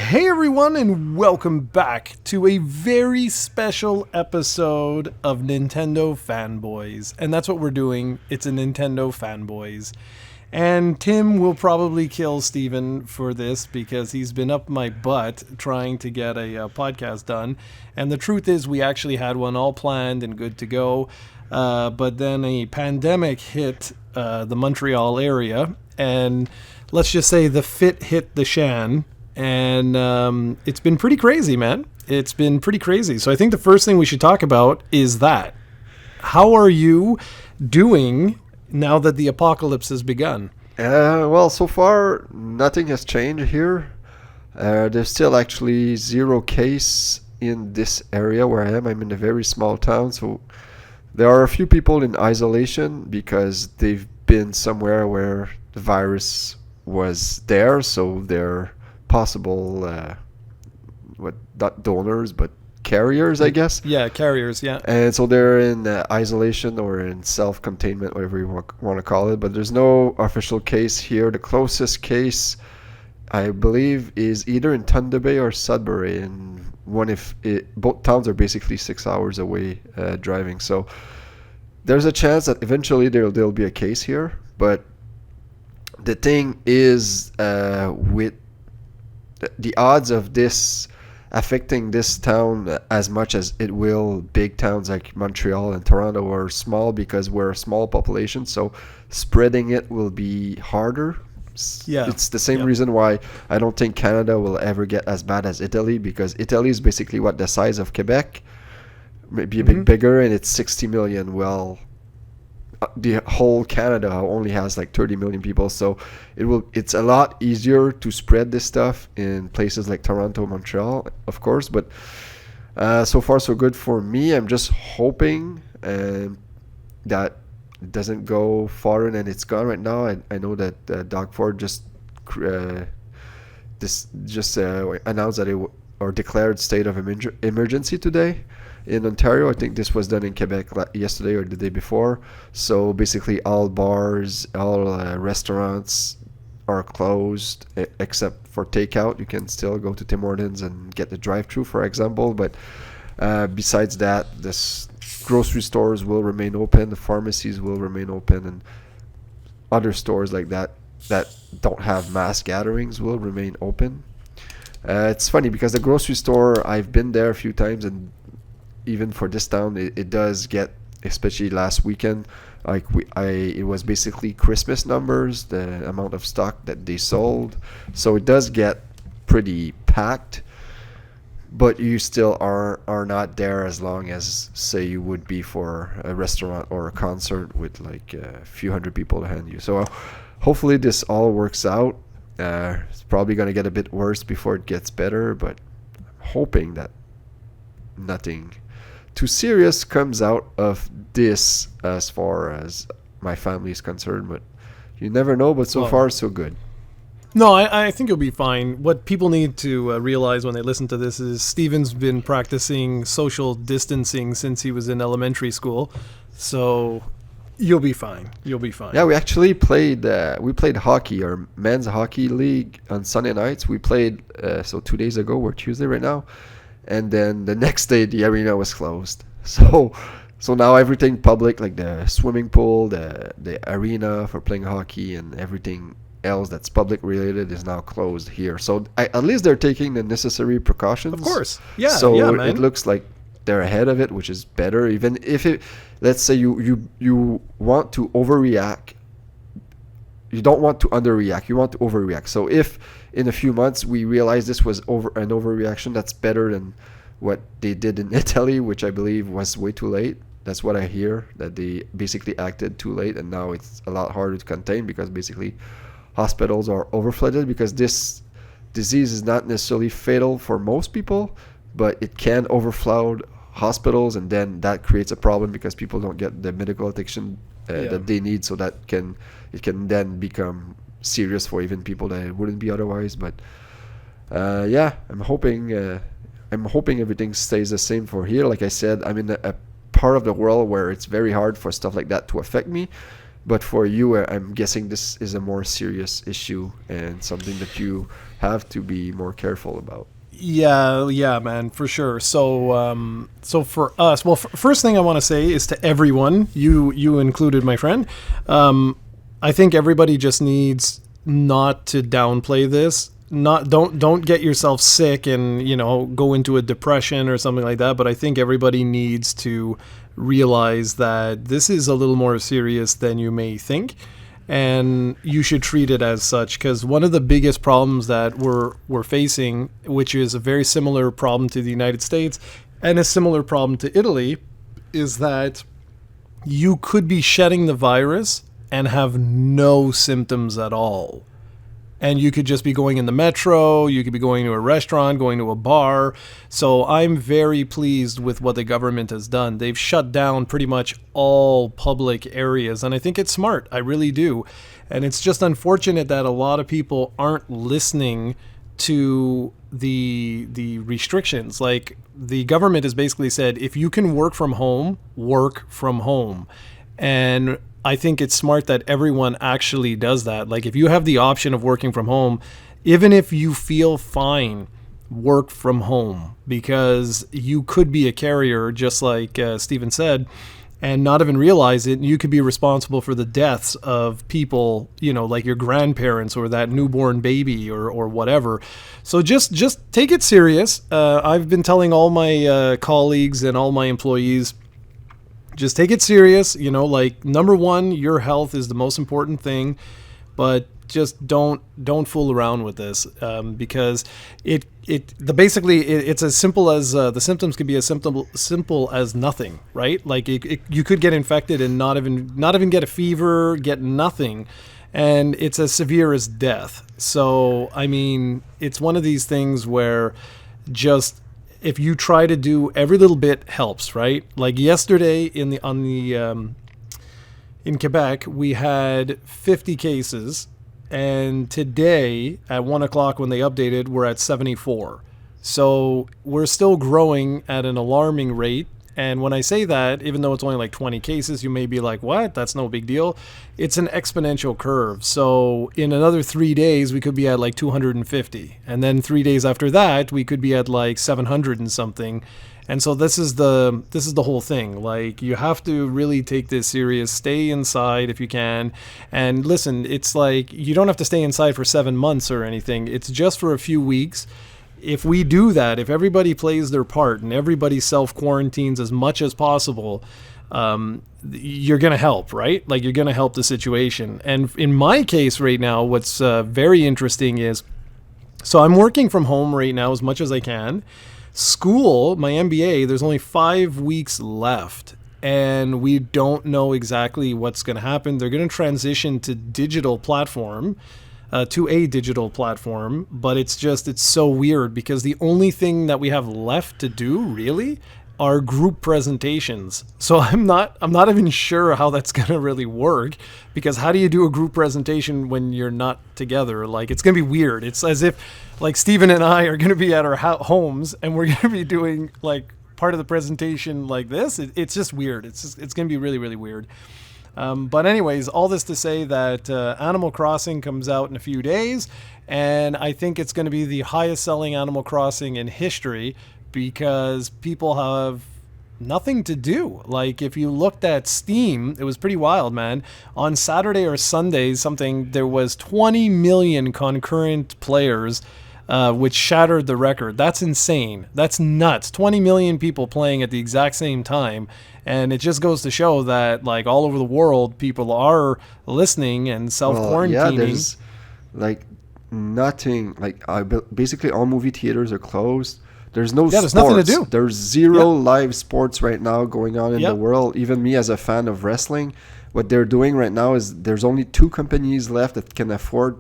Hey everyone, and welcome back to a very special episode of Nintendo Fanboyz. And that's what we're doing. It's a Nintendo Fanboyz. And Tim will probably kill Steven for this because he's been up my butt trying to get a podcast done. And the truth is, we actually had one all planned and good to go. But then a pandemic hit the Montreal area. And let's just say the fit hit the shan. And it's been pretty crazy, man. It's been pretty crazy. So I think the first thing we should talk about is that. How are you doing now that the apocalypse has begun? Well, so far, nothing has changed here. There's still actually 0 case in this area where I am. I'm in a very small town, so there are a few people in isolation because they've been somewhere where the virus was there, so they're possible not donors but carriers, I guess. Yeah, carriers, yeah. And so they're in isolation or in self-containment, whatever you want to call it, but there's no official case here. The closest case, I believe, is either in Thunder Bay or Sudbury, and both towns are basically 6 hours away driving, so there's a chance that eventually there'll be a case here. But the thing is, with the odds of this affecting this town as much as it will big towns like Montreal and Toronto are small because we're a small population, so spreading it will be harder. Yeah. It's the same reason why I don't think Canada will ever get as bad as Italy, because Italy is basically the size of Quebec, maybe a bit bigger, and it's 60 million. Well, the whole Canada only has like 30 million people, so it's a lot easier to spread this stuff in places like Toronto, Montreal, of course. But so far so good for me. I'm just hoping that it doesn't go farther than it's gone right now. I know that Doug Ford just announced that or declared state of emergency today in Ontario. I think this was done in Quebec yesterday or the day before. So basically all bars, all restaurants are closed except for takeout. You can still go to Tim Hortons and get the drive-thru, for example. But besides that, this grocery stores will remain open, the pharmacies will remain open, and other stores like that don't have mass gatherings will remain open. It's funny because the grocery store, I've been there a few times, and even for this town, it does get, especially last weekend, it was basically Christmas numbers, the amount of stock that they sold. So it does get pretty packed, but you still are not there as long as, say, you would be for a restaurant or a concert with like a few hundred people to hand you. So hopefully this all works out. It's probably going to get a bit worse before it gets better, but I'm hoping that nothing too serious comes out of this as far as my family is concerned. But you never know, but so far so good. No, I think it'll be fine. What people need to realize when they listen to this is Steven's been practicing social distancing since he was in elementary school, so you'll be fine. You'll be fine. Yeah, we actually played hockey, or men's hockey league, on Sunday nights. We played so 2 days ago, we're Tuesday right now. And then the next day, the arena was closed. So now everything public, like the swimming pool, the arena for playing hockey, and everything else that's public related is now closed here. So at least they're taking the necessary precautions. Of course. Yeah. So yeah, man. it looks like they're ahead of it, which is better. Even if let's say you want to overreact, you don't want to underreact, you want to overreact. So if in a few months we realize this was an overreaction, that's better than what they did in Italy, which I believe was way too late. That's what I hear, that they basically acted too late, and now it's a lot harder to contain because basically hospitals are overflooded, because this disease is not necessarily fatal for most people, but it can overflow hospitals, and then that creates a problem because people don't get the medical attention that they need, so it can then become serious for even people that it wouldn't be otherwise. But I'm hoping everything stays the same for here. Like I said, I'm in a part of the world where it's very hard for stuff like that to affect me, But for you, I'm guessing this is a more serious issue and something that you have to be more careful about. Yeah, man, for sure. So for us, well, first thing I want to say is to everyone, you included, my friend. I think everybody just needs not to downplay this. Not don't get yourself sick and go into a depression or something like that. But I think everybody needs to realize that this is a little more serious than you may think, and you should treat it as such, because one of the biggest problems that we're facing, which is a very similar problem to the United States and a similar problem to Italy, is that you could be shedding the virus and have no symptoms at all. And you could just be going in the metro, you could be going to a restaurant, going to a bar. So I'm very pleased with what the government has done. They've shut down pretty much all public areas, and I think it's smart. I really do. And it's just unfortunate that a lot of people aren't listening to the restrictions. Like, the government has basically said, if you can work from home, work from home. And I think it's smart that everyone actually does that. Like, if you have the option of working from home, even if you feel fine, work from home, because you could be a carrier, just like Stephen said, and not even realize it. You could be responsible for the deaths of people, like your grandparents or that newborn baby or whatever. So just take it serious. I've been telling all my colleagues and all my employees, just take it serious. Like, number one, your health is the most important thing, but just don't fool around with this, because it's as simple as the symptoms could be as simple as nothing, right? Like, you could get infected and not even get a fever, get nothing, and it's as severe as death. So I mean, it's one of these things where just, if you try to do every little bit helps, right? Like yesterday in Quebec, we had 50 cases, and today at 1:00 when they updated, we're at 74. So we're still growing at an alarming rate. And when I say that, even though it's only like 20 cases, you may be like, what? That's no big deal. It's an exponential curve. So in another 3 days, we could be at like 250. And then 3 days after that, we could be at like 700 and something. And so this is the whole thing. Like, you have to really take this serious. Stay inside if you can. And listen, it's like, you don't have to stay inside for 7 months or anything. It's just for a few weeks. If we do that, if everybody plays their part and everybody self-quarantines as much as possible, you're going to help, right? Like, you're going to help the situation. And in my case right now, what's very interesting is, so I'm working from home right now as much as I can. School, my MBA, there's only 5 weeks left, and we don't know exactly what's going to happen. They're going to transition to a digital platform, but it's so weird, because the only thing that we have left to do really are group presentations. So I'm not even sure how that's going to really work, because how do you do a group presentation when you're not together? Like, it's going to be weird. It's as if like Stephen and I are going to be at our homes and we're going to be doing like part of the presentation like this. It's just weird. It's going to be really, really weird. But anyways, all this to say that Animal Crossing comes out in a few days, and I think it's going to be the highest selling Animal Crossing in history, because people have nothing to do. Like, if you looked at Steam, it was pretty wild, man. On Saturday or Sunday, there was 20 million concurrent players, which shattered the record. That's insane. That's nuts. 20 million people playing at the exact same time. And it just goes to show that, like, all over the world, people are listening and self-quarantining. Well, yeah, there's like nothing. Like, basically all movie theaters are closed. There's no sports. There's nothing to do. There's zero live sports right now going on in the world. Even me, as a fan of wrestling, what they're doing right now is there's only 2 companies left that can afford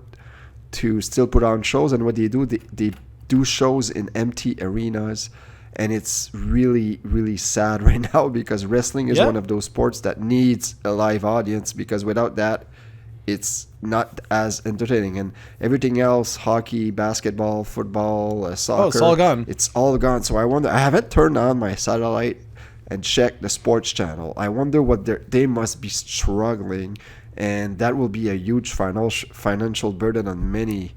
to still put on shows. And what they do shows in empty arenas. And it's really, really sad right now, because wrestling is one of those sports that needs a live audience, because without that, it's not as entertaining. And everything else, hockey, basketball, football, soccer, it's all gone. It's all gone. So I wonder, I haven't turned on my satellite and checked the sports channel. I wonder what they must be struggling. and that will be a huge financial burden on many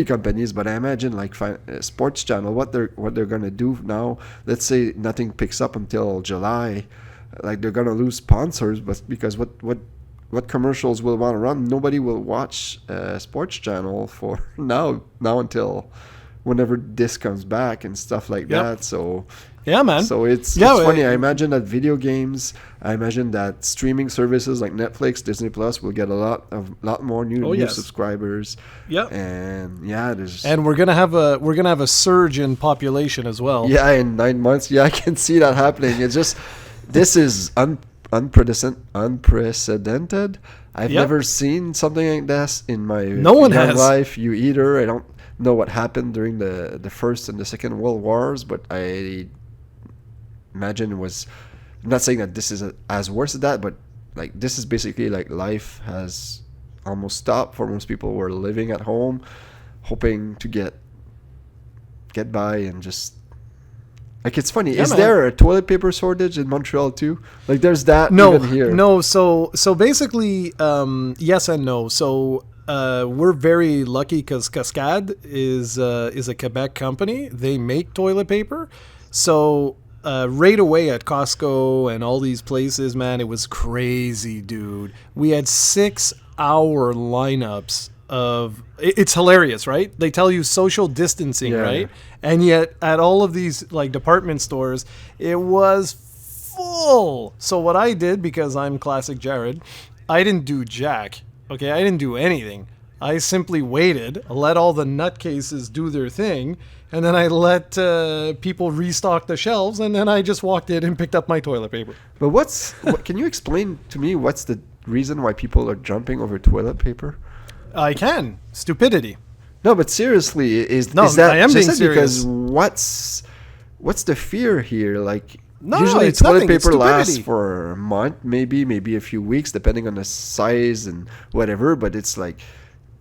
companies. But I imagine like sports channel, what they're gonna do now. Let's say nothing picks up until July, like they're gonna lose sponsors, but because what commercials will want to run? Nobody will watch sports channel for now until whenever this comes back and stuff like that. So yeah, man. So it's funny. I imagine that video games, I imagine that streaming services like Netflix, Disney Plus will get a lot more new subscribers. Yep. And yeah, and we're gonna have a surge in population as well. Yeah, in 9 months. Yeah, I can see that happening. It's just this is unprecedented. I've never seen something like this in my young life. You either. I don't know what happened during the First and the Second World Wars, but I imagine it was. I'm not saying that this is as worse as that, but like this is basically like life has almost stopped for most people who are living at home, hoping to get by and just. Like, it's funny. Is there a toilet paper shortage in Montreal too? Like, there's that even here. No. So basically, yes and no. So we're very lucky because Cascade is a Quebec company. They make toilet paper. So right away at Costco and all these places, man, it was crazy, dude. We had 6-hour lineups of. It's hilarious, right? They tell you social distancing, right? And yet at all of these like department stores, it was full. So what I did, because I'm classic Jared, I didn't do jack. Okay, I didn't do anything. I simply waited, let all the nutcases do their thing, and then I let people restock the shelves, and then I just walked in and picked up my toilet paper. But can you explain to me what's the reason why people are jumping over toilet paper? I can. Stupidity. No, but seriously, is that I am being serious? Because what's the fear here? Like, usually it's toilet paper it's lasts for a month, maybe a few weeks, depending on the size and whatever. But it's like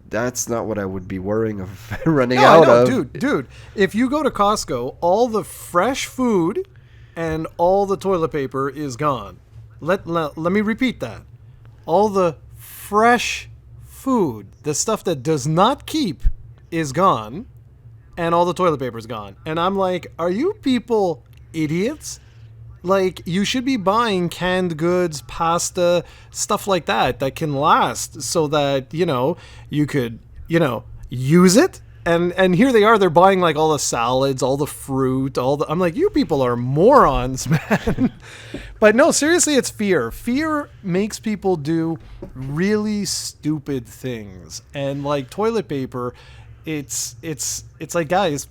that's not what I would be worrying of running out of. Dude. If you go to Costco, all the fresh food and all the toilet paper is gone. Let me repeat that. All the fresh food, the stuff that does not keep, is gone, and all the toilet paper is gone. And I'm like, are you people idiots? Like, you should be buying canned goods, pasta, stuff like that can last, so that you could use it. And here they are, they're buying like all the salads, all the fruit, I'm like, you people are morons, man. But no, seriously, it's fear. Fear makes people do really stupid things. And like toilet paper, it's like, guys,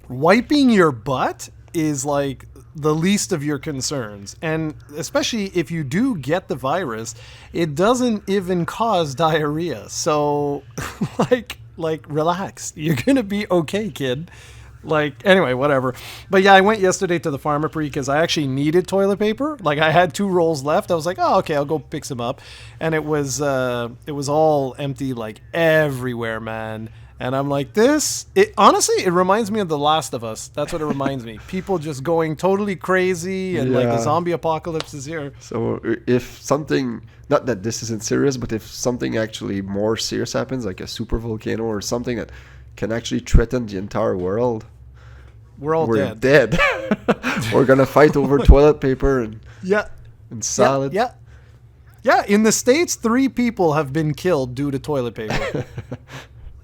wiping your butt is like the least of your concerns. And especially if you do get the virus, it doesn't even cause diarrhea. So like relax, you're gonna be okay, kid. Like, anyway, whatever. But yeah, I went yesterday to the Pharmaprix because I actually needed toilet paper. Like, I had 2 rolls left. I was like, oh, okay, I'll go pick some up. And it was all empty, like everywhere, man. And I'm like, honestly, it reminds me of The Last of Us. That's what it reminds me. People just going totally crazy, and like the zombie apocalypse is here. So if something, not that this isn't serious, but if something actually more serious happens, like a super volcano or something that can actually threaten the entire world, we're dead. We're gonna fight over toilet paper and salad. Yeah. In the States, 3 people have been killed due to toilet paper.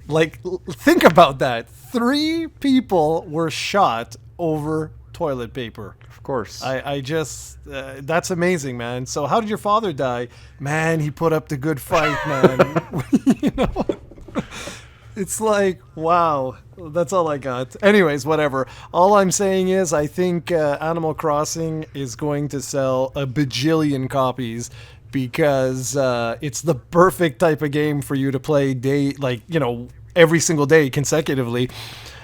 Like, think about that. 3 people were shot over toilet paper. Of course. I just, that's amazing, man. So how did your father die? Man, he put up the good fight, man. It's like, wow. That's all I got. Anyways, whatever. All I'm saying is I think Animal Crossing is going to sell a bajillion copies, because it's the perfect type of game for you to play every single day consecutively.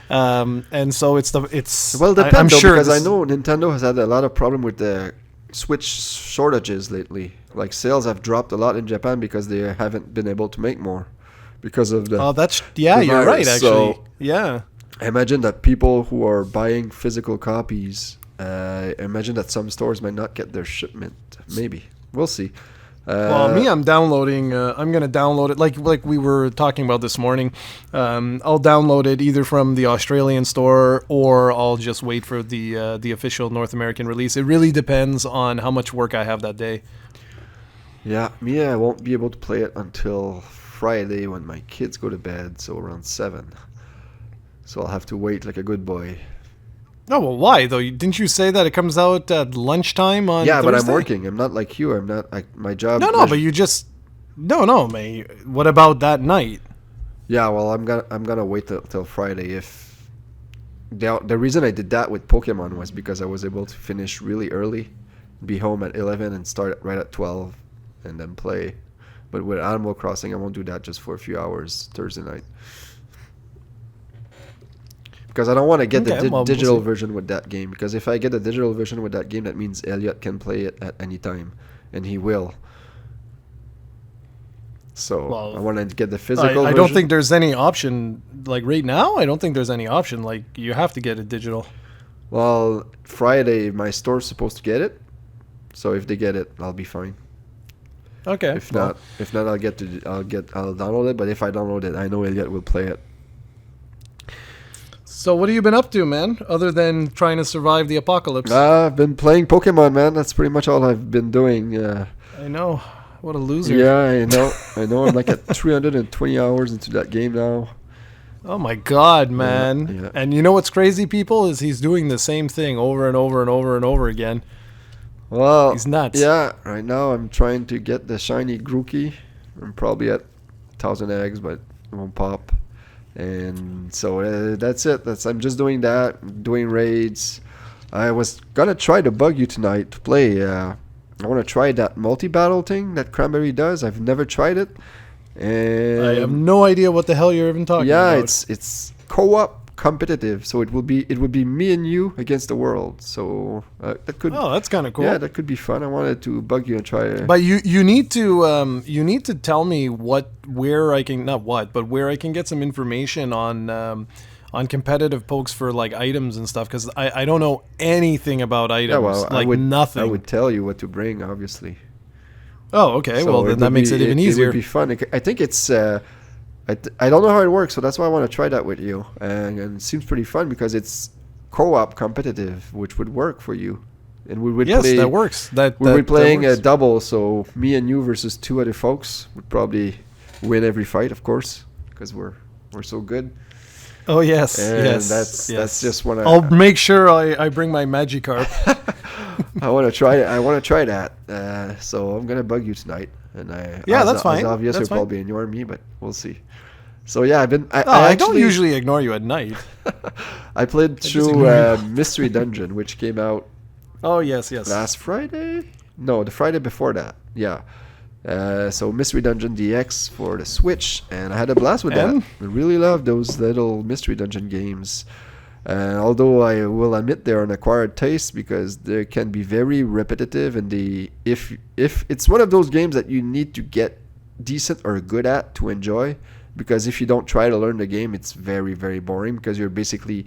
And so it's well, depends, because I know Nintendo has had a lot of problem with the Switch shortages lately. Like, sales have dropped a lot in Japan because they haven't been able to make more because of the you're right, actually. So, yeah, I imagine that people who are buying physical copies, I imagine that some stores might not get their shipment. Maybe. We'll see. Well, me, I'm downloading. I'm gonna download it like we were talking about this morning. I'll download it either from the Australian store or I'll just wait for the official North American release. It really depends on how much work I have that day. Yeah, me, I won't be able to play it until Friday when my kids go to bed, so around 7. So I'll have to wait like a good boy. Oh well, why though? Didn't you say that it comes out at lunchtime on? Yeah, but I'm Thursday? working. I'm not like you. I'm not. My job. No, but you just no, mate. What about that night? Yeah, well, I'm gonna wait till Friday. If the reason I did that with Pokemon was because I was able to finish really early, be home at 11 and start right at 12, and then play. But with Animal Crossing, I won't do that just for a few hours Thursday night. Because I don't want to get the digital version with that game. Because if I get the digital version with that game, that means Elliot can play it at any time, and he will. So I want to get the physical version. I don't think there's any option, like right now, I don't think there's any option. Like, you have to get it digital. Well, Friday, my store's supposed to get it. So if they get it, I'll be fine. Okay. If not, I'll download it. But if I download it, I know Elliot will play it. So what have you been up to, man, other than trying to survive the apocalypse? I've been playing Pokemon, man. That's pretty much all I've been doing. I know. What a loser. Yeah, I know. I'm like at 320 hours into that game now. Oh my God, man. Yeah. And you know what's crazy, people, is he's doing the same thing over and over and over and over again. Well, he's nuts. Yeah, right now I'm trying to get the shiny Grookey. I'm probably at 1,000 eggs, but it won't pop. And so that's it. I'm just doing that, doing raids. I was gonna try to bug you tonight to play. I want to try that multi-battle thing that Cranberry does. I've never tried it. And I have no idea what the hell you're even talking about. Yeah, it's co-op competitive, so it would be me and you against the world. So that could. Oh, that's kind of cool. Yeah, that could be fun. I wanted to bug you and try. But you need to tell me where I can get some information on competitive pokes for like items and stuff, because I don't know anything about items. Yeah, well, nothing. I would tell you what to bring, obviously. Oh, okay. So well, then that makes it even easier. It would be fun. I think it's. I don't know how it works, so that's why I want to try that with you. And it seems pretty fun because it's co-op competitive, which would work for you. And we would play, that works. We're playing a double, so me and you versus 2 other folks would probably win every fight, of course, because we're so good. Oh yes, and yes. That's just what I'll make sure I bring my Magikarp. I want to try it. I want to try that. So I'm gonna bug you tonight, and that's fine. As obvious, that's you'll probably ignore me, but we'll see. So yeah, I don't usually ignore you at night. I played through Mystery Dungeon, which came out. Oh yes. Last Friday? No, the Friday before that. Yeah. So Mystery Dungeon DX for the Switch, and I had a blast with that. I really love those little Mystery Dungeon games. Although I will admit they're an acquired taste because they can be very repetitive, and if it's one of those games that you need to get decent or good at to enjoy, because if you don't try to learn the game, it's very, very boring because you're basically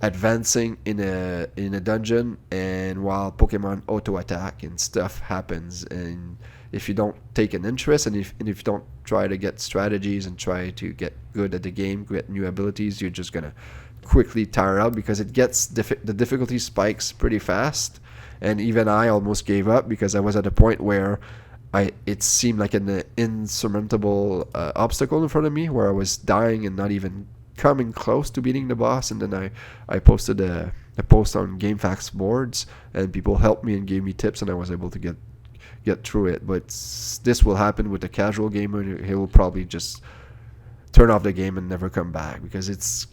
advancing in a dungeon, and while Pokemon auto attack and stuff happens, and if you don't take an interest and if you don't try to get strategies and try to get good at the game, get new abilities, you're just gonna quickly tire out because it gets the difficulty spikes pretty fast. And even I almost gave up because I was at a point where it seemed like an insurmountable obstacle in front of me, where I was dying and not even coming close to beating the boss. And then I posted a post on GameFAQs boards, and people helped me and gave me tips, and I was able to get through it. But this will happen with the casual gamer. He will probably just turn off the game and never come back, because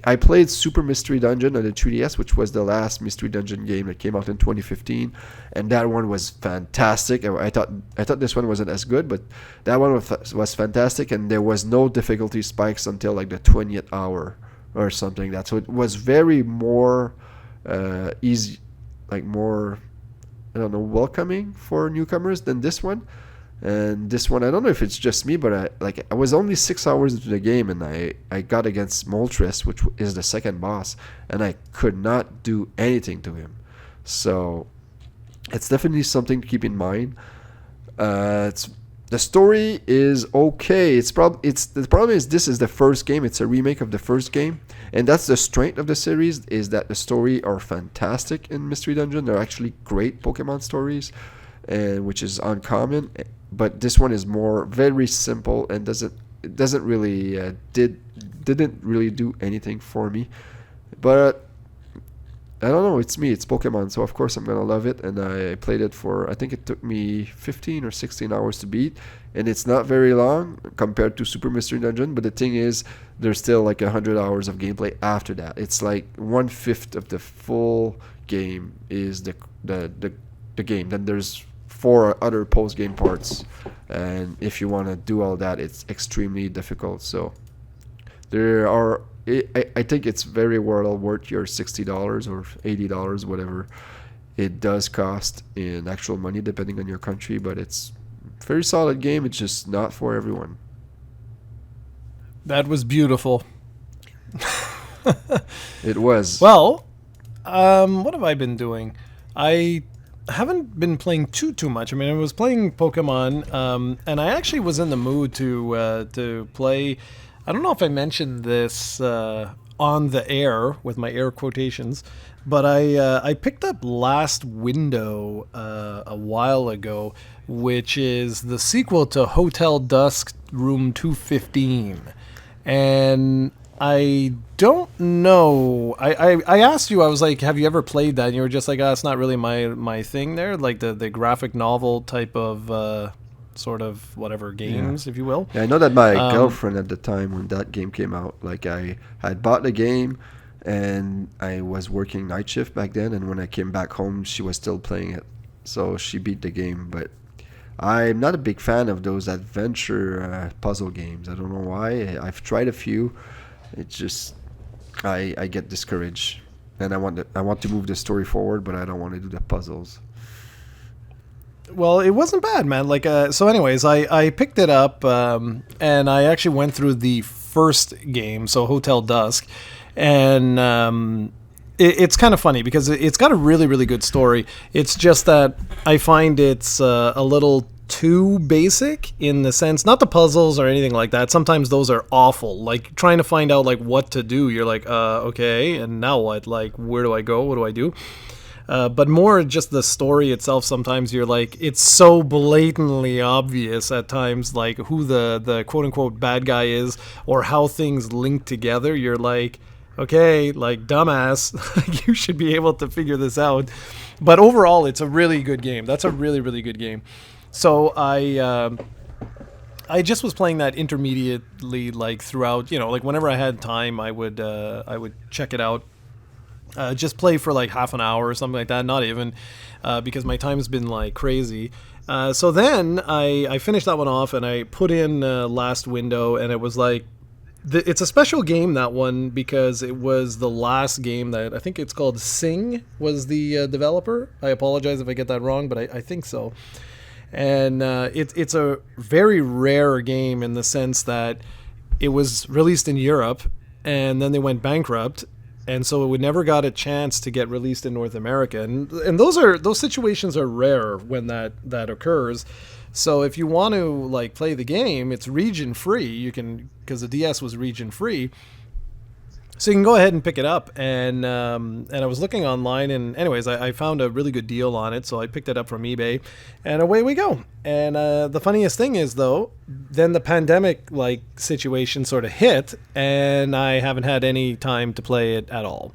I played Super Mystery Dungeon on the 3DS, which was the last Mystery Dungeon game that came out in 2015, and that one was fantastic. I thought this one wasn't as good, but that one was fantastic, and there was no difficulty spikes until like the 20th hour or something like that. So it was very more easy, like more, I don't know, welcoming for newcomers than this one. And this one, I don't know if it's just me, but I was only 6 hours into the game, and I got against Moltres, which is the second boss, and I could not do anything to him. So it's definitely something to keep in mind. It's the story is okay. It's the problem is this is the first game. It's a remake of the first game, and that's the strength of the series is that the story are fantastic in Mystery Dungeon. They're actually great Pokemon stories, and which is uncommon. But this one is more very simple and doesn't really didn't really do anything for me. But I don't know. It's me. It's Pokemon, so of course I'm gonna love it. And I played it for I think it took me 15 or 16 hours to beat, and it's not very long compared to Super Mystery Dungeon. But the thing is, there's still like 100 hours of gameplay after that. It's like 1/5 of the full game is the game. Then there's 4 other post game parts, and if you want to do all that, it's extremely difficult. So there are. I think it's very well worth your $60 or $80, whatever it does cost in actual money, depending on your country. But it's a very solid game. It's just not for everyone. That was beautiful. It was. Well, what have I been doing? I haven't been playing too much. I mean, I was playing Pokemon, and I actually was in the mood to play. I don't know if I mentioned this on the air with my air quotations, but I picked up Last Window a while ago, which is the sequel to Hotel Dusk Room 215. And I don't know. I asked you, I was like, have you ever played that? And you were just like, it's not really my thing there. Like the graphic novel type of sort of whatever games, if you will. Yeah, I know that my girlfriend at the time when that game came out, like I had bought the game and I was working night shift back then, and when I came back home she was still playing it. So she beat the game, but I'm not a big fan of those adventure puzzle games. I don't know why. I've tried a few. It's just I get discouraged, and I want to move the story forward, but I don't want to do the puzzles. Well, it wasn't bad, man. Like, so anyways, I picked it up, and I actually went through the first game, so Hotel Dusk, and it's kind of funny because it's got a really, really good story. It's just that I find it's a little too basic in the sense, not the puzzles or anything like that. Sometimes those are awful. Like trying to find out like what to do. You're like, okay, and now what? Like, where do I go? What do I do? But more just the story itself, sometimes you're like, it's so blatantly obvious at times, like who the quote-unquote bad guy is or how things link together. You're like, okay, like dumbass, you should be able to figure this out. But overall, it's a really good game. That's a really, really good game. So I just was playing that intermediately, like throughout, like whenever I had time, I would check it out. Just play for like half an hour or something like that. Not even, because my time's been like crazy. So then I finished that one off and I put in Last Window, and it was like, it's a special game, that one, because it was the last game that I think it's called Sing was the developer. I apologize if I get that wrong, but I think so. And it's a very rare game in the sense that it was released in Europe and then they went bankrupt. And so it never got a chance to get released in North America, and those situations are rare when that occurs. So if you want to like play the game, it's region free. You can, because the DS was region free, so you can go ahead and pick it up. And I was looking online, and anyways, I found a really good deal on it, so I picked it up from eBay, and away we go. And the funniest thing is, though, then the pandemic like situation sort of hit, and I haven't had any time to play it at all.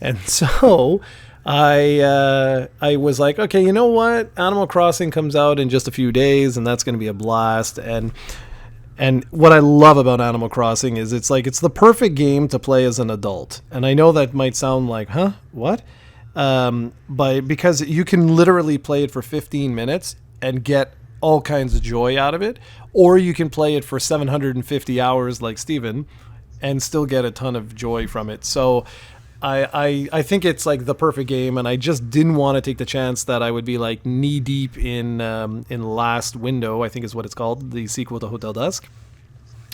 And so I was like, okay, you know what? Animal Crossing comes out in just a few days, and that's going to be a blast. And what I love about Animal Crossing is it's the perfect game to play as an adult. And I know that might sound like, huh, what? But because you can literally play it for 15 minutes and get all kinds of joy out of it, or you can play it for 750 hours like Steven and still get a ton of joy from it. So I think it's like the perfect game, and I just didn't want to take the chance that I would be like knee deep in Last Window, I think is what it's called, the sequel to Hotel Dusk.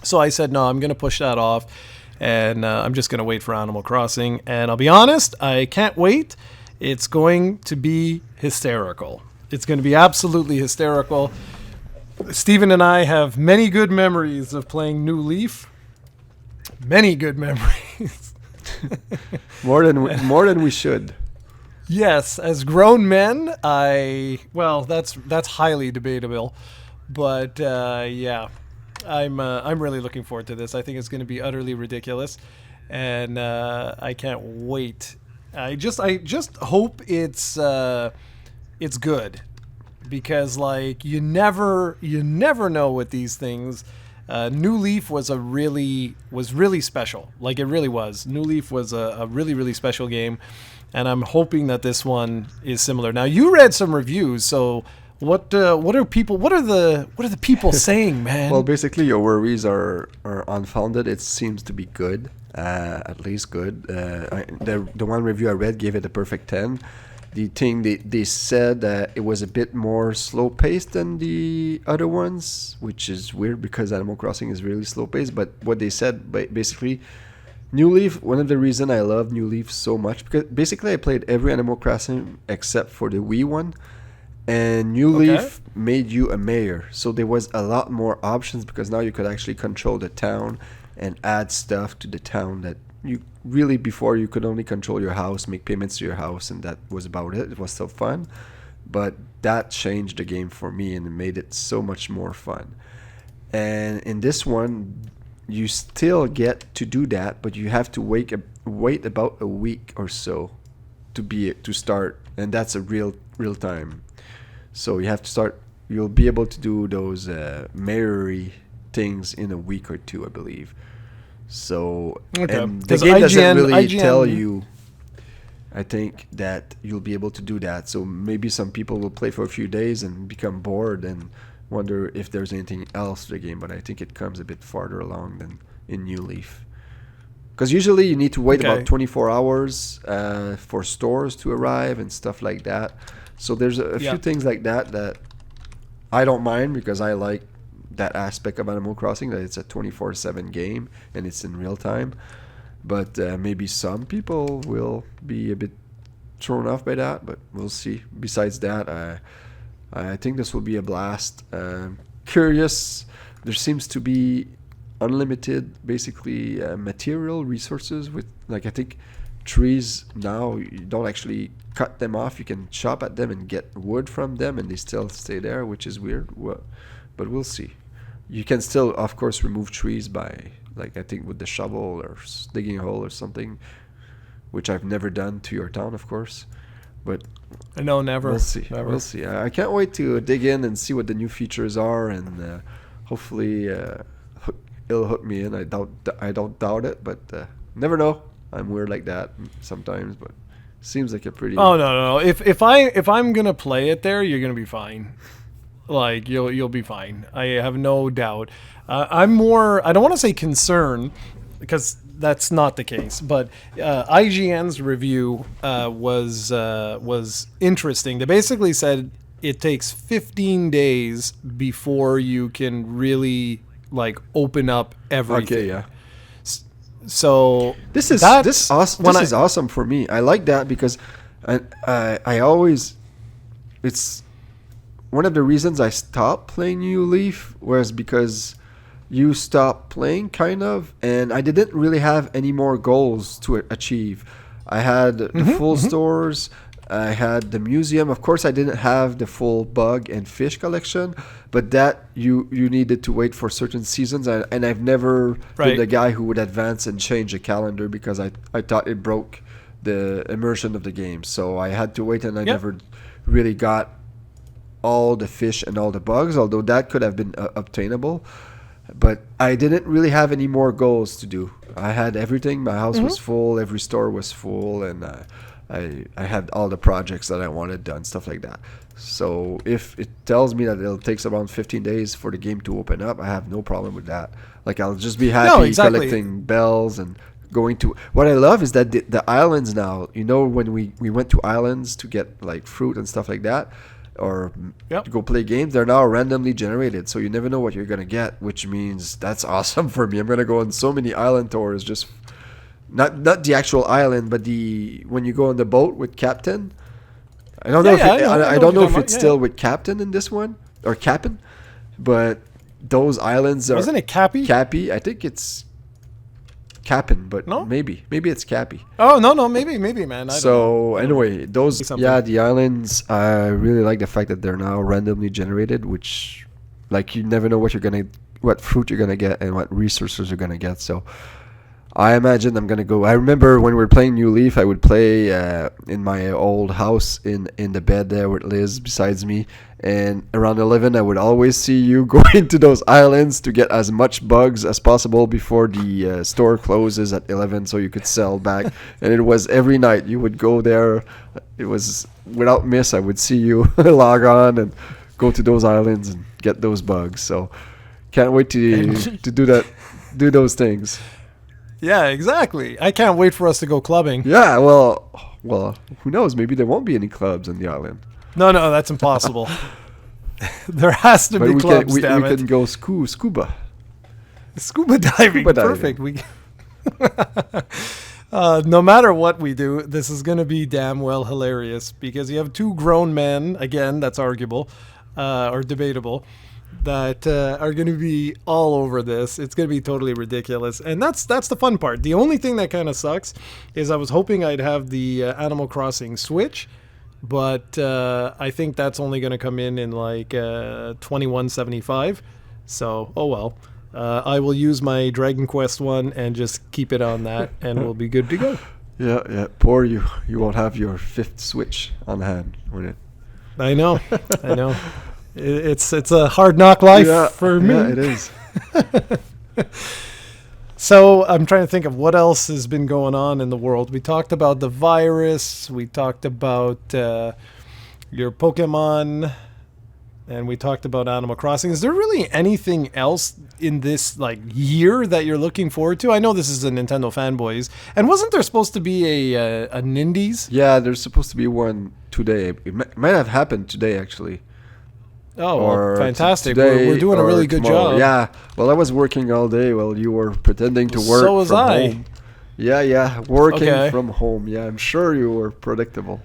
So I said, no, I'm going to push that off, and I'm just going to wait for Animal Crossing. And I'll be honest, I can't wait. It's going to be hysterical. It's going to be absolutely hysterical. Steven and I have many good memories of playing New Leaf. Many good memories. More than we should. Yes, as grown men, that's highly debatable, but yeah, I'm really looking forward to this. I think it's going to be utterly ridiculous, and I can't wait. I just hope it's good, because like you never know with these things. New Leaf was really special. Like it really was. New Leaf was a really, really special game. And I'm hoping that this one is similar. Now you read some reviews, so what are the people saying, man? Well, basically your worries are unfounded. It seems to be good, at least good. The one review I read gave it a perfect 10. The thing they said it was a bit more slow paced than the other ones, which is weird because Animal Crossing is really slow paced. But what they said basically. New Leaf, one of the reasons I love New Leaf so much, because basically I played every Animal Crossing except for the Wii one, and New Leaf made you a mayor. So there was a lot more options because now you could actually control the town and add stuff to the town that you really before you could only control your house, make payments to your house, and that was about it. It was still fun, but that changed the game for me and it made it so much more fun. And in this one, you still get to do that, but you have to wait about a week or so to start, and that's a real time. So you have to start. You'll be able to do those mayory things in a week or two, I believe. So and the game doesn't really tell you. I think that you'll be able to do that. So maybe some people will play for a few days and become bored and wonder if there's anything else to the game, but I think it comes a bit farther along than in New Leaf. Because usually you need to wait about 24 hours for stores to arrive and stuff like that. So there's a few things like that I don't mind because I like that aspect of Animal Crossing, that it's a 24/7 game and it's in real time. But maybe some people will be a bit thrown off by that, but we'll see. Besides that, I think this will be a blast. Curious, there seems to be unlimited, basically, material resources with, like, I think trees now, you don't actually cut them off. You can chop at them and get wood from them, and they still stay there, which is weird. But we'll see. You can still, of course, remove trees by, like, I think with the shovel or digging a hole or something, which I've never done to your town, of course. But no, never. We'll see. Never. We'll see. I can't wait to dig in and see what the new features are, and hopefully it'll hook me in. I don't doubt it, but never know. I'm weird like that sometimes, but seems like a pretty. Oh no. If I'm gonna play it there, you're gonna be fine. Like you'll be fine. I have no doubt. I'm more. I don't want to say concerned, because that's not the case. But IGN's review was interesting. They basically said it takes 15 days before you can really like open up everything. Okay, yeah. So this is awesome for me. I like that because I always, it's one of the reasons I stopped playing New Leaf was because you stopped playing, kind of, and I didn't really have any more goals to achieve. I had the full stores, I had the museum. Of course, I didn't have the full bug and fish collection, but that you needed to wait for certain seasons, and I've never been the guy who would advance and change the calendar because I thought it broke the immersion of the game. So I had to wait, and I never really got all the fish and all the bugs, although that could have been obtainable. But I didn't really have any more goals to do. I had everything. My house was full. Every store was full. And I had all the projects that I wanted done, stuff like that. So if it tells me that it'll take around 15 days for the game to open up, I have no problem with that. Like, I'll just be happy collecting bells and going to... What I love is that the islands now, you know, when we went to islands to get, like, fruit and stuff like that, or to go play games, they're now randomly generated, so you never know what you're gonna get, which means that's awesome for me. I'm gonna go on so many island tours, just not the actual island, but when you go on the boat with Captain. I don't know if it's still with Captain in this one, or Captain, but those islands are Wasn't it Cappy? Cappy. I think it's Cap'n, but No? maybe it's Cappy. Oh no, maybe, man. I don't know. So anyway, those Something. the islands. I really like the fact that they're now randomly generated, which like you never know what fruit you're gonna get and what resources you're gonna get. So I imagine I'm gonna go. I remember when we were playing New Leaf, I would play in my old house in the bed there with Liz besides me. And around 11, I would always see you going to those islands to get as much bugs as possible before the store closes at 11, so you could sell back. And it was every night you would go there. It was without miss. I would see you log on and go to those islands and get those bugs. So can't wait to do that, do those things. Yeah, exactly. I can't wait for us to go clubbing. Yeah, well, who knows? Maybe there won't be any clubs on the island. No, that's impossible. There has to But be we clubs, can damn we it. can go scuba. Scuba diving. Scuba diving. Perfect. No matter what we do, this is going to be damn well hilarious because you have two grown men, again, that's arguable or debatable, that are going to be all over this. It's going to be totally ridiculous. And that's the fun part. The only thing that kind of sucks is I was hoping I'd have the Animal Crossing Switch, but I think that's only going to come in like $21.75. So, oh well. I will use my Dragon Quest one and just keep it on that, and we'll be good to go. Yeah. Poor you. You won't have your fifth Switch on hand, will it? I know. It's a hard knock life for me. Yeah, it is. So I'm trying to think of what else has been going on in the world. We talked about the virus. We talked about your Pokemon. And we talked about Animal Crossing. Is there really anything else in this year that you're looking forward to? I know this is a Nintendo Fanboyz, and wasn't there supposed to be a Nindies? Yeah, there's supposed to be one today. It might have happened today, actually. Oh, well, fantastic! Today We're doing a really good tomorrow. job. Yeah. Well, I was working all day while you were pretending to work So was from I. home. Yeah, working Okay. from home. Yeah, I'm sure you were predictable.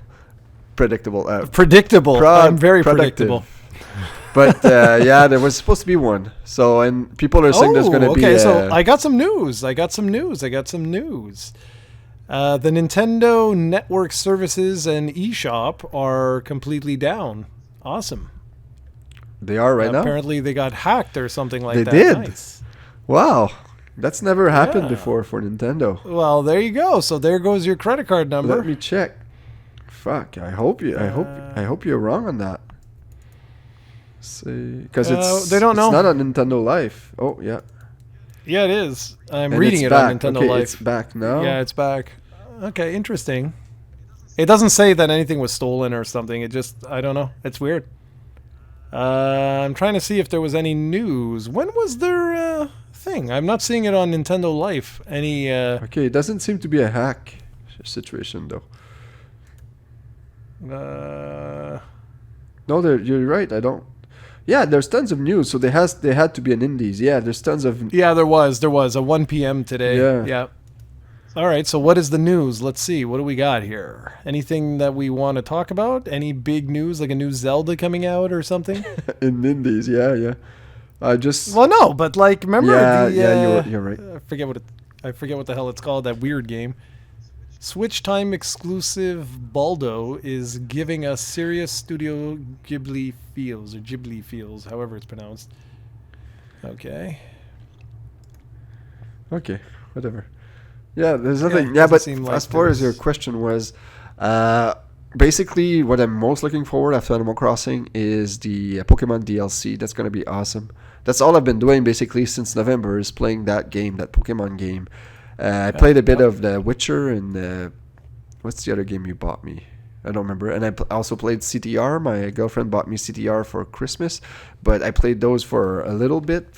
Predictable. Pro- I'm very productive. predictable. But yeah, there was supposed to be one. So, and people are saying there's going to be. Okay, so I got some news. The Nintendo Network services and eShop are completely down. Awesome. They are right now. Apparently, they got hacked or something like They that. did? Nice. Wow, that's never happened Yeah. before for Nintendo. Well, there you go. So there goes your credit card number. Let me check. Fuck. I hope you're wrong on that. See, because they don't know. It's not on Nintendo Life. Oh yeah. Yeah, it is. I'm And reading it's it back. on Nintendo Okay, Life. it's back now. Yeah, it's back. Okay, interesting. It doesn't say that anything was stolen or something. It just, I don't know. It's weird. I'm trying to see if there was any news. When was their thing? I'm not seeing it on Nintendo Life. Any? Okay, it doesn't seem to be a hack situation though. No, you're right. I don't. Yeah, there's tons of news. So they had to be an indies. Yeah, there's tons of. Yeah, there was a 1 p.m. today. Yeah. All right. So what is the news? Let's see. What do we got here? Anything that we want to talk about? Any big news, like a new Zelda coming out or something? In indies, yeah. I just. Well, no, but remember you're right. I forget what the hell it's called. That weird game. Switch Time exclusive Baldo is giving us serious Studio Ghibli feels, however it's pronounced. Okay, Whatever. Yeah, there's nothing. it Yeah, doesn't but seem like as far as your there's- question was, basically what I'm most looking forward after Animal Crossing is the Pokemon DLC. That's gonna be awesome. That's all I've been doing basically since November is playing that game, that Pokemon game. I played a bit of The Witcher and what's the other game you bought me? I don't remember. And I also played CTR. My girlfriend bought me CTR for Christmas, but I played those for a little bit,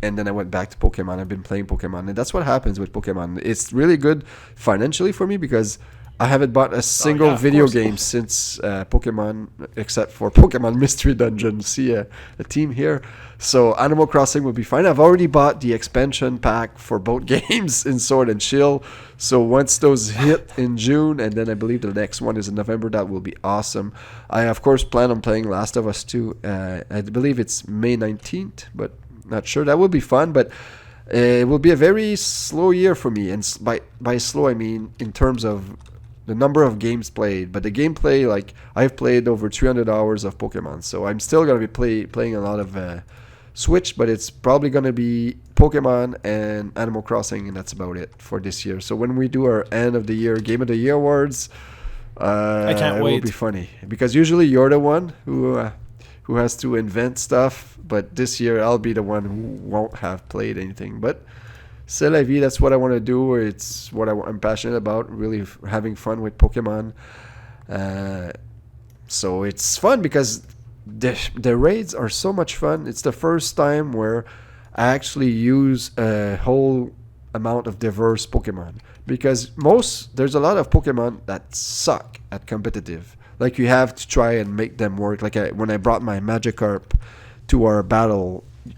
and then I went back to Pokemon. I've been playing Pokemon, and that's what happens with Pokemon. It's really good financially for me because I haven't bought a single of video course. game since Pokemon, except for Pokemon Mystery Dungeon. See a team here. So Animal Crossing will be fine. I've already bought the expansion pack for both games in Sword and Shield. So once those hit in June, and then I believe the next one is in November, that will be awesome. I, of course, plan on playing Last of Us 2. I believe it's May 19th, but not sure. That will be fun, but it will be a very slow year for me. And by slow, I mean in terms of the number of games played, but the gameplay, like I've played over 300 hours of Pokemon, so I'm still gonna be playing a lot of Switch, but it's probably gonna be Pokemon and Animal Crossing, and that's about it for this year. So when we do our end of the year Game of the Year awards, I can't it wait. will be funny because usually you're the one who has to invent stuff, but this year I'll be the one who won't have played anything, but. C'est la vie, that's what I want to do. It's what I'm passionate about, really having fun with Pokemon. So it's fun because the raids are so much fun. It's the first time where I actually use a whole amount of diverse Pokemon. Because there's a lot of Pokemon that suck at competitive. Like you have to try and make them work. Like when I brought my Magikarp to our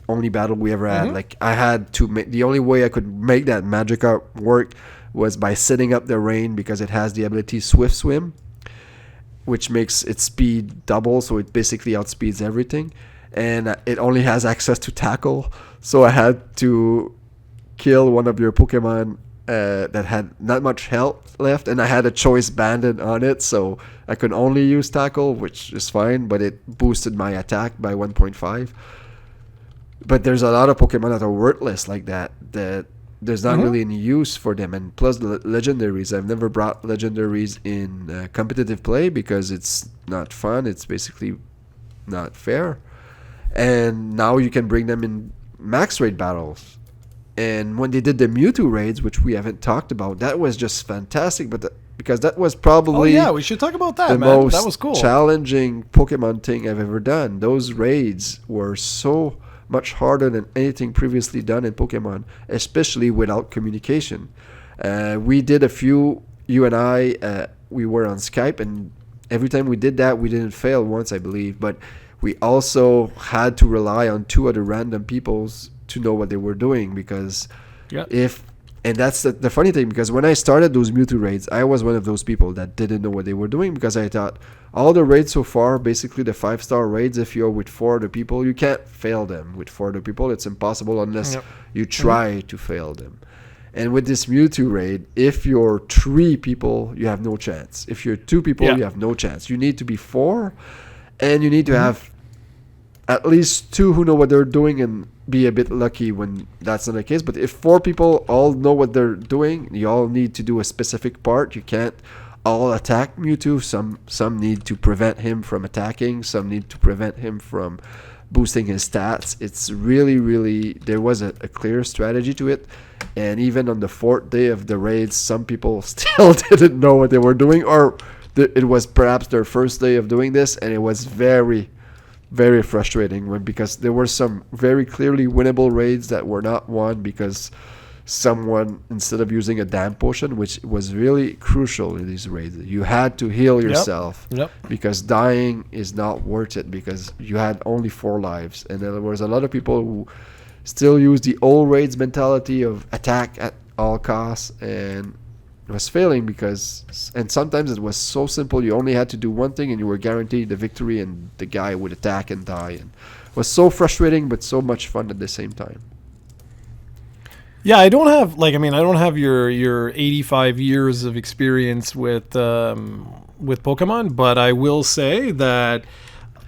only battle we ever had. Like I had to the only way I could make that Magikarp work was by setting up the rain, because it has the ability Swift Swim, which makes its speed double, so it basically outspeeds everything, and it only has access to tackle. So I had to kill one of your Pokemon that had not much health left, and I had a choice banded on it, so I could only use tackle, which is fine, but it boosted my attack by 1.5. But there's a lot of Pokemon that are worthless like that there's not really any use for them. And plus the legendaries, I've never brought legendaries in competitive play because it's not fun. It's basically not fair. And now you can bring them in max raid battles. And when they did the Mewtwo raids, which we haven't talked about, that was just fantastic. But because that was probably we should talk about that, the man. most That was cool. challenging Pokemon thing I've ever done. Those raids were so much harder than anything previously done in Pokemon, especially without communication. We did a few, you and I, we were on Skype, and every time we did that, we didn't fail once, I believe, but we also had to rely on two other random peoples to know what they were doing, because and that's the funny thing, because when I started those Mewtwo raids, I was one of those people that didn't know what they were doing, because I thought all the raids so far, basically the 5-star raids, if you're with 4 other people, you can't fail them with 4 other people. It's impossible unless you try to fail them. And with this Mewtwo raid, if you're 3 people, you have no chance. If you're 2 people, you have no chance. You need to be 4, and you need to have at least 2 who know what they're doing, and be a bit lucky when that's not the case. But if 4 people all know what they're doing, you all need to do a specific part. You can't all attack Mewtwo. Some need to prevent him from attacking. Some need to prevent him from boosting his stats. It's really, there was a clear strategy to it. And even on the 4th day of the raids, some people still didn't know what they were doing, or it was perhaps their first day of doing this, and it was very, very frustrating because there were some very clearly winnable raids that were not won because someone, instead of using a damn potion, which was really crucial in these raids, you had to heal yourself because dying is not worth it, because you had only 4 lives. And there was a lot of people who still use the old raids mentality of attack at all costs, and it was failing and sometimes it was so simple, you only had to do one thing and you were guaranteed the victory, and the guy would attack and die, and it was so frustrating but so much fun at the same time. Yeah, I don't have your 85 years of experience with Pokemon, but I will say that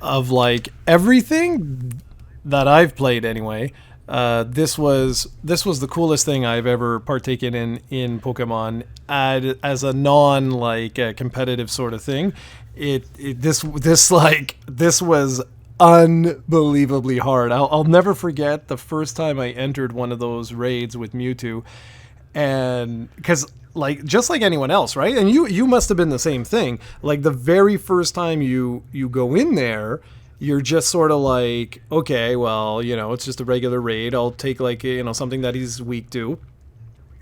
of like everything that I've played anyway, this was the coolest thing I've ever partaken in Pokemon as a non competitive sort of thing. This was unbelievably hard. I'll never forget the first time I entered one of those raids with Mewtwo, and because just like anyone else, right? And you must have been the same thing. Like the very first time you go in there, you're just sort of like, okay, well, it's just a regular raid. I'll take something that he's weak to.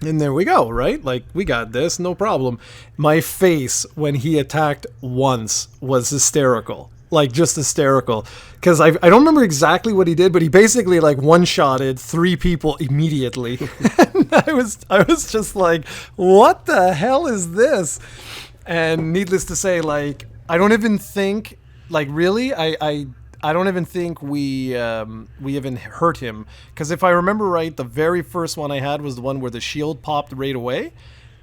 And there we go, right? Like, we got this, no problem. My face when he attacked once was hysterical. Like, just hysterical. Because I don't remember exactly what he did, but he basically, like, one-shotted 3 people immediately. And I was just like, what the hell is this? And needless to say, like, I don't even think, like, really, I don't even think we even hurt him, because if I remember right, the very first one I had was the one where the shield popped right away,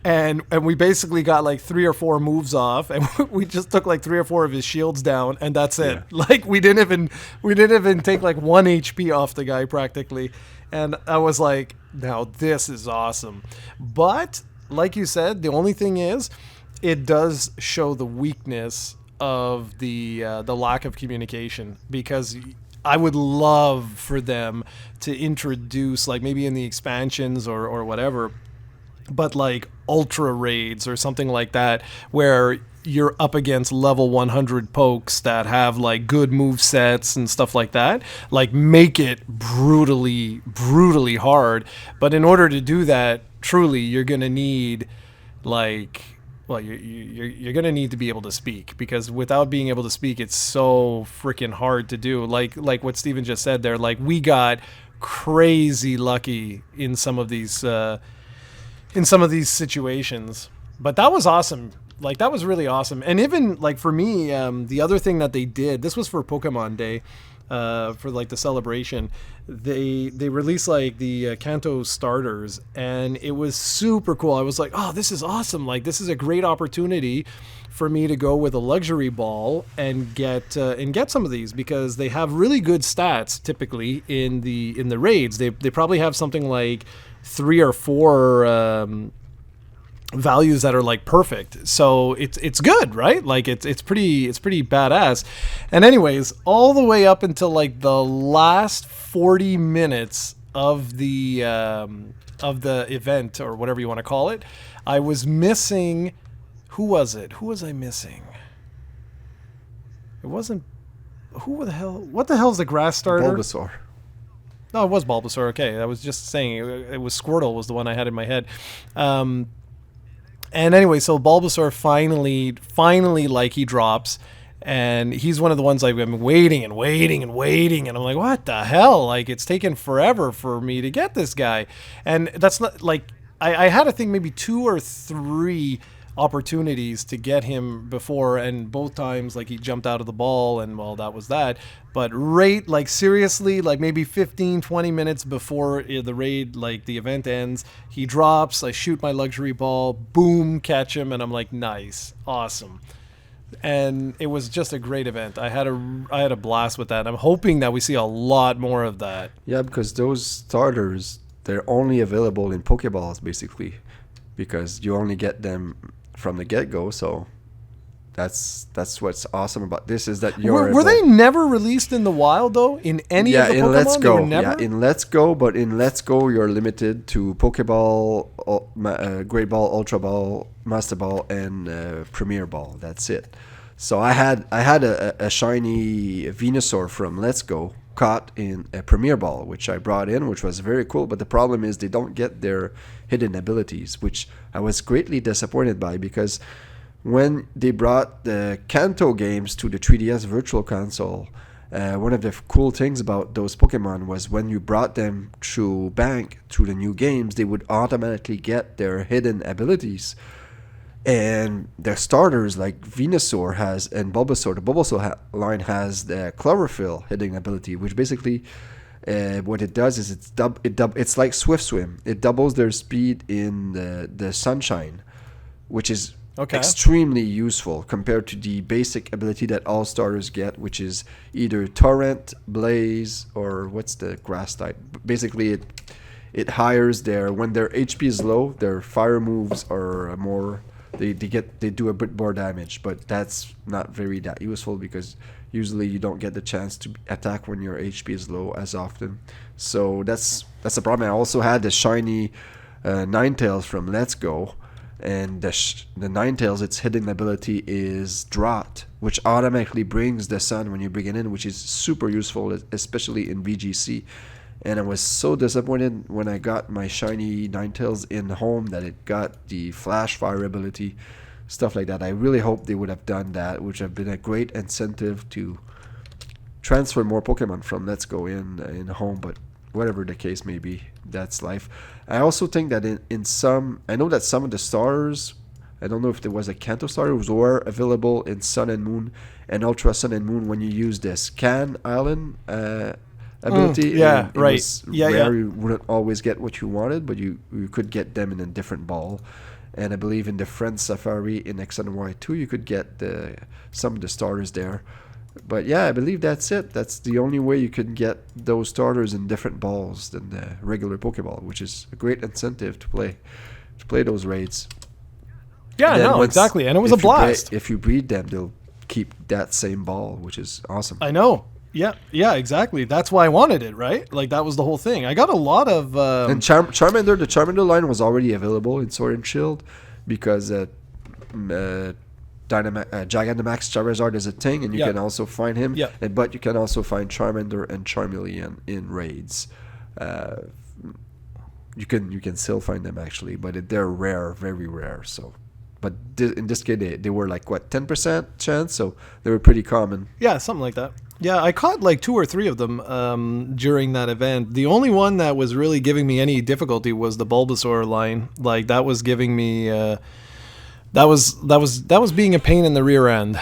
and we basically got like 3 or 4 moves off, and we just took like 3 or 4 of his shields down, and that's it. Yeah. Like we didn't even take like 1 HP off the guy practically, and I was like, now this is awesome. But like you said, the only thing is, it does show the weakness of the lack of communication, because I would love for them to introduce, like maybe in the expansions or whatever, but like ultra raids or something like that, where you're up against level 100 pokes that have like good move sets and stuff like that. Like, make it brutally hard. But in order to do that, truly, you're gonna need like, well, you're gonna need to be able to speak, because without being able to speak, it's so freaking hard to do. Like what Steven just said there. Like, we got crazy lucky in some of these situations, but that was awesome. Like, that was really awesome. And even like for me, the other thing that they did, this was for Pokemon Day, for like the celebration, they released like the Kanto starters, and it was super cool. I was like, oh, this is awesome. Like, this is a great opportunity for me to go with a luxury ball and get some of these, because they have really good stats typically in the raids. They probably have something like 3 or 4 values that are like perfect, so it's good, right? Like, it's pretty badass. And anyways, all the way up until like the last 40 minutes of the event, or whatever you want to call it, I was missing. Who was I missing? It wasn't. What the hell's the grass starter? Bulbasaur. No, it was Bulbasaur. Okay, I was just saying it was Squirtle was the one I had in my head. And anyway, so Bulbasaur finally, like, he drops, and he's one of the ones I've been waiting, and I'm like, what the hell? Like, it's taken forever for me to get this guy. And that's not, like, I had, I think, maybe 2 or 3 opportunities to get him before, and both times, like, he jumped out of the ball, and, well, that was that. But like, seriously, like, maybe 15-20 minutes before the raid, like, the event ends, he drops, I shoot my luxury ball, boom, catch him, and I'm like, nice, awesome. And it was just a great event. I had a blast with that. I'm hoping that we see a lot more of that. Yeah, because those starters, they're only available in Pokeballs, basically, because you only get them from the get-go. So that's what's awesome about this, is that were they never released in the wild, though? In any of the Pokemon? Let's Go. Never? Yeah, in Let's Go, but in Let's Go you're limited to Pokeball, Great Ball, Ultra Ball, Master Ball, and Premier Ball. That's it. So I had a shiny Venusaur from Let's Go caught in a Premier Ball, which I brought in, which was very cool. But the problem is they don't get their hidden abilities, which I was greatly disappointed by, because when they brought the Kanto games to the 3DS Virtual Console, one of the cool things about those Pokemon was when you brought them through Bank, through the new games, they would automatically get their hidden abilities. And their starters, like Venusaur has, and Bulbasaur, the Bulbasaur line has the Chlorophyll hidden ability, which basically, what it does is it's like Swift Swim. It doubles their speed in the Sunshine, which is extremely useful compared to the basic ability that all starters get, which is either Torrent, Blaze, or what's the grass type. Basically, it hires when their HP is low, their fire moves are more. They do a bit more damage, but that's not very that useful, because usually you don't get the chance to attack when your HP is low as often. So that's the problem. I also had the shiny Ninetales from Let's Go, and the Ninetales, its hidden ability is Drought, which automatically brings the sun when you bring it in, which is super useful, especially in VGC. And I was so disappointed when I got my shiny Ninetales in home that it got the flash fire ability, stuff like that. I really hope they would have done that, which have been a great incentive to transfer more Pokemon from Let's Go in home. But whatever the case may be, that's life. I also think that in some, I know that some of the stars, I don't know if there was a Kanto stars were available in Sun and Moon and Ultra Sun and Moon when you use the Scan Island ability. Yeah, and right. It was Yeah, rare. yeah. You wouldn't always get what you wanted, but you could get them in a different ball. And I believe in the Friend Safari in X and Y 2, you could get some of the starters there. But yeah, I believe that's it. That's the only way you could get those starters in different balls than the regular Pokeball, which is a great incentive to play those raids. Yeah, no, exactly. And it was a blast. If you breed them, they'll keep that same ball, which is awesome. I know. Yeah, exactly. That's why I wanted it, right? Like, that was the whole thing. I got a lot of... And Charmander, the Charmander line was already available in Sword and Shield because Gigantamax Charizard is a thing, and you can also find him. Yeah. But you can also find Charmander and Charmeleon in raids. You can still find them, actually, but they're rare, very rare, so... But in this case, they were like, 10% chance? So they were pretty common. Yeah, something like that. Yeah, I caught like 2 or 3 of them during that event. The only one that was really giving me any difficulty was the Bulbasaur line. Like, that was giving me... that was being a pain in the rear end.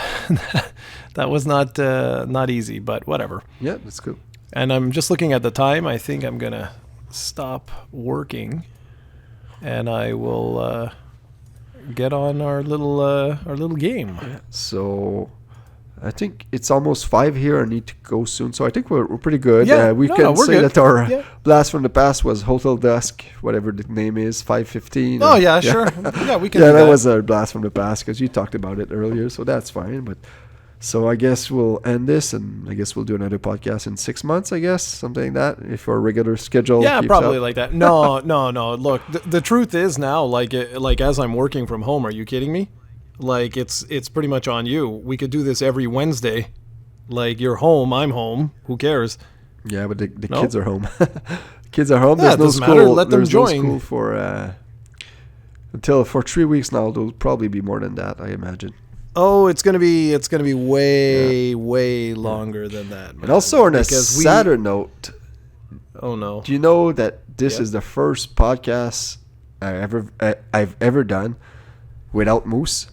That was not easy, but whatever. Yeah, that's cool. And I'm just looking at the time. I think I'm going to stop working, and I will... get on our little game. Yeah. So I think it's almost 5 here. I need to go soon. So I think we're pretty good. Yeah, we can say good. that our blast from the past was Hotel Dusk, whatever the name is, 5:15. Oh yeah, sure. Yeah, we can. Yeah, do that was a blast from the past because you talked about it earlier. So that's fine. But so I guess we'll end this, and I guess we'll do another podcast in 6 months. I guess something like that if our regular schedule. Yeah, keeps probably up. like that. No. Look, the truth is now, like as I'm working from home, are you kidding me? Like it's pretty much on you. We could do this every Wednesday. Like, you're home, I'm home. Who cares? Yeah, but the kids are home. Kids are home. Yeah, There's no doesn't school. matter. Let them There's join. No school for 3 weeks now. There'll probably be more than that, I imagine. Oh, it's gonna be way longer than that. Man. And also on a sadder note. Oh no! Do you know that this is the first podcast I've ever done without Moose?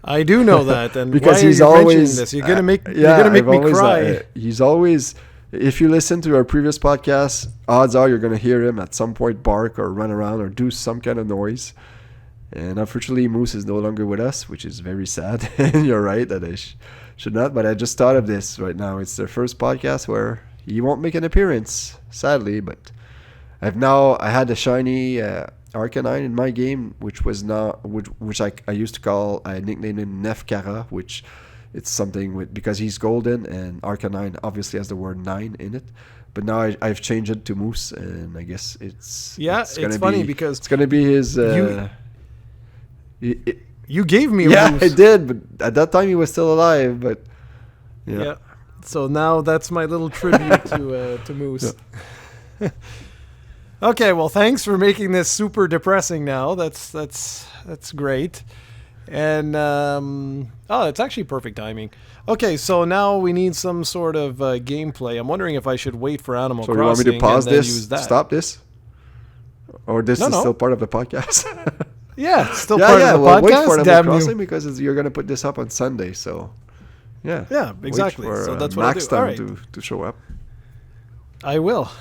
I do know that, and because why he's are you always mentioning this? You're gonna make me cry. He's always. If you listen to our previous podcast, odds are you're gonna hear him at some point bark or run around or do some kind of noise. And unfortunately, Moose is no longer with us, which is very sad. And you're right that I should not. But I just thought of this right now. It's the first podcast where he won't make an appearance, sadly. But I had a shiny Arcanine in my game, which was not which I used to call, I nicknamed him Nefkara, which it's something because he's golden, and Arcanine obviously has the word 9 in it. But now I've changed it to Moose, and I guess it's funny because it's gonna be his. You gave me a Moose. I did, but at that time he was still alive. But yeah. So now that's my little tribute to Moose. Yeah. Okay, well, thanks for making this super depressing. Now that's great, and it's actually perfect timing. Okay, so now we need some sort of gameplay. I'm wondering if I should wait for Animal Crossing. So you want me to pause and then this? Use that. Stop this, or this is still part of the podcast? Yeah, it's still part of the podcast. Wait for Damn Animal Crossing you. because you're going to put this up on Sunday. So, yeah, exactly. Wait for, so that's what Max I'll do. time to show up. I will.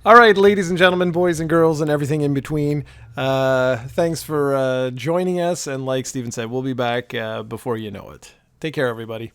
All right, ladies and gentlemen, boys and girls, and everything in between. Thanks for joining us. And like Steven said, we'll be back before you know it. Take care, everybody.